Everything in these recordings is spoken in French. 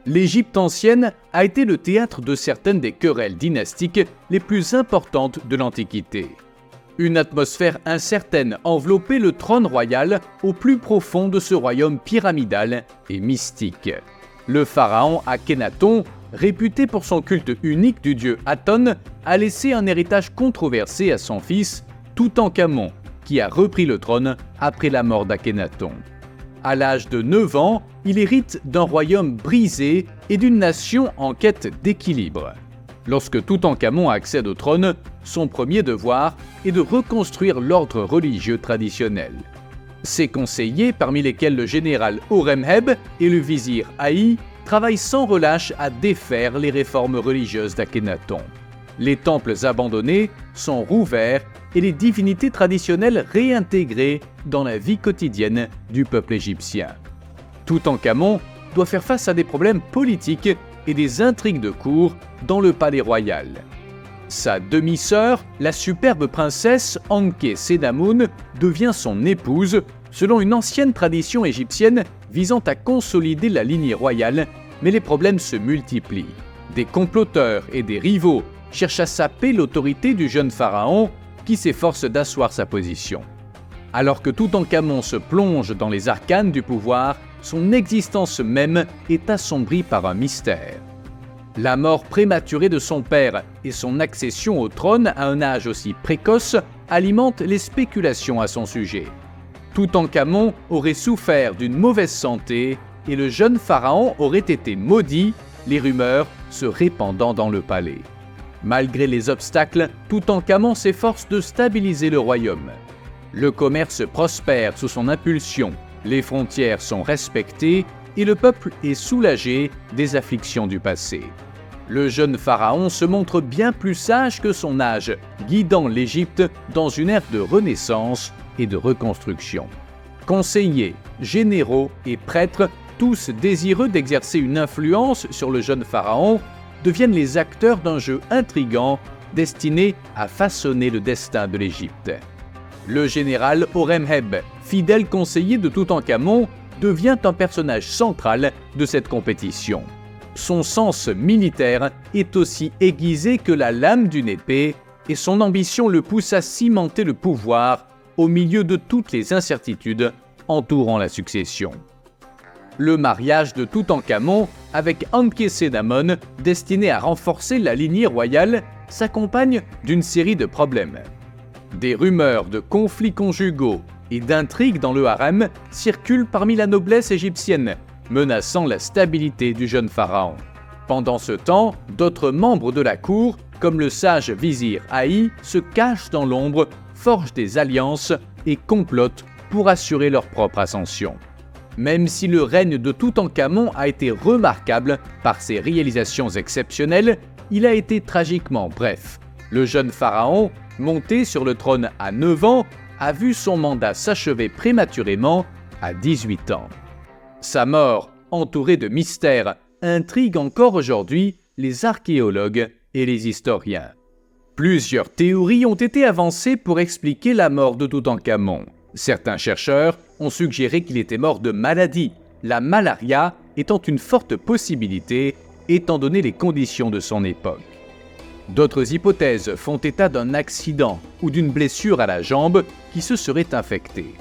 L'Égypte ancienne a été le théâtre de certaines des querelles dynastiques les plus importantes de l'Antiquité. Une atmosphère incertaine enveloppait le trône royal au plus profond de ce royaume pyramidal et mystique. Le pharaon Akhénaton, réputé pour son culte unique du dieu Aton, a laissé un héritage controversé à son fils Toutankhamon, qui a repris le trône après la mort d'Akhénaton. À l'âge de 9 ans, il hérite d'un royaume brisé et d'une nation en quête d'équilibre. Lorsque Toutankhamon accède au trône, son premier devoir est de reconstruire l'ordre religieux traditionnel. Ses conseillers, parmi lesquels le général Horemheb et le vizir Haï, travaillent sans relâche à défaire les réformes religieuses d'Akhénaton. Les temples abandonnés sont rouverts et les divinités traditionnelles réintégrées dans la vie quotidienne du peuple égyptien. Toutankhamon doit faire face à des problèmes politiques et des intrigues de cour dans le palais royal. Sa demi-sœur, la superbe princesse Ankhésénamoun, devient son épouse, selon une ancienne tradition égyptienne visant à consolider la lignée royale, mais les problèmes se multiplient. Des comploteurs et des rivaux cherchent à saper l'autorité du jeune pharaon qui s'efforce d'asseoir sa position. Alors que Toutankhamon se plonge dans les arcanes du pouvoir, son existence même est assombrie par un mystère. La mort prématurée de son père et son accession au trône à un âge aussi précoce alimentent les spéculations à son sujet. Toutankhamon aurait souffert d'une mauvaise santé et le jeune pharaon aurait été maudit, les rumeurs se répandant dans le palais. Malgré les obstacles, Toutankhamon s'efforce de stabiliser le royaume. Le commerce prospère sous son impulsion, les frontières sont respectées et le peuple est soulagé des afflictions du passé. Le jeune pharaon se montre bien plus sage que son âge, guidant l'Égypte dans une ère de renaissance et de reconstruction. Conseillers, généraux et prêtres, tous désireux d'exercer une influence sur le jeune pharaon, deviennent les acteurs d'un jeu intrigant destiné à façonner le destin de l'Égypte. Le général Horemheb, fidèle conseiller de Toutankhamon, devient un personnage central de cette compétition. Son sens militaire est aussi aiguisé que la lame d'une épée et son ambition le pousse à cimenter le pouvoir au milieu de toutes les incertitudes entourant la succession. Le mariage de Toutankhamon avec Ankhésénamoun, destiné à renforcer la lignée royale, s'accompagne d'une série de problèmes. Des rumeurs de conflits conjugaux et d'intrigues dans le harem circulent parmi la noblesse égyptienne, menaçant la stabilité du jeune pharaon. Pendant ce temps, d'autres membres de la cour, comme le sage vizir Haï, se cachent dans l'ombre, forgent des alliances et complotent pour assurer leur propre ascension. Même si le règne de Toutankhamon a été remarquable par ses réalisations exceptionnelles, il a été tragiquement bref. Le jeune pharaon, monté sur le trône à 9 ans, a vu son mandat s'achever prématurément à 18 ans. Sa mort, entourée de mystères, intrigue encore aujourd'hui les archéologues et les historiens. Plusieurs théories ont été avancées pour expliquer la mort de Toutankhamon. Certains chercheurs ont suggéré qu'il était mort de maladie, la malaria étant une forte possibilité étant donné les conditions de son époque. D'autres hypothèses font état d'un accident ou d'une blessure à la jambe qui se serait infectée.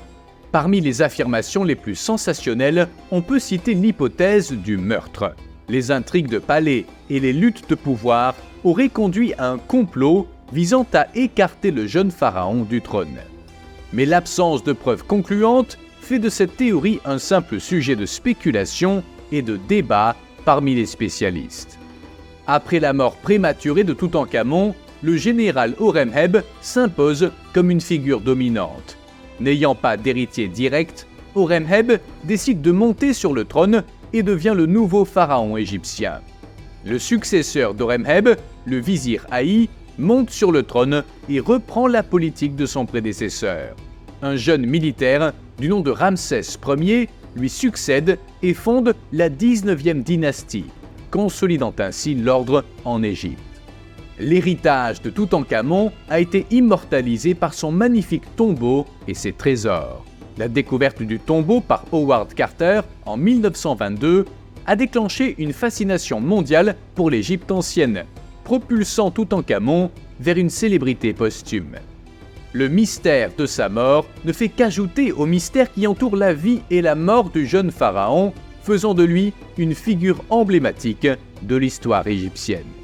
Parmi les affirmations les plus sensationnelles, on peut citer l'hypothèse du meurtre. Les intrigues de palais et les luttes de pouvoir auraient conduit à un complot visant à écarter le jeune pharaon du trône. Mais l'absence de preuves concluantes fait de cette théorie un simple sujet de spéculation et de débat parmi les spécialistes. Après la mort prématurée de Toutankhamon, le général Horemheb s'impose comme une figure dominante. N'ayant pas d'héritier direct, Horemheb décide de monter sur le trône et devient le nouveau pharaon égyptien. Le successeur d'Horemheb, le vizir Haï, monte sur le trône et reprend la politique de son prédécesseur. Un jeune militaire du nom de Ramsès Ier lui succède et fonde la 19e dynastie, consolidant ainsi l'ordre en Égypte. L'héritage de Toutankhamon a été immortalisé par son magnifique tombeau et ses trésors. La découverte du tombeau par Howard Carter en 1922 a déclenché une fascination mondiale pour l'Égypte ancienne, propulsant Toutankhamon vers une célébrité posthume. Le mystère de sa mort ne fait qu'ajouter au mystère qui entoure la vie et la mort du jeune pharaon, faisant de lui une figure emblématique de l'histoire égyptienne.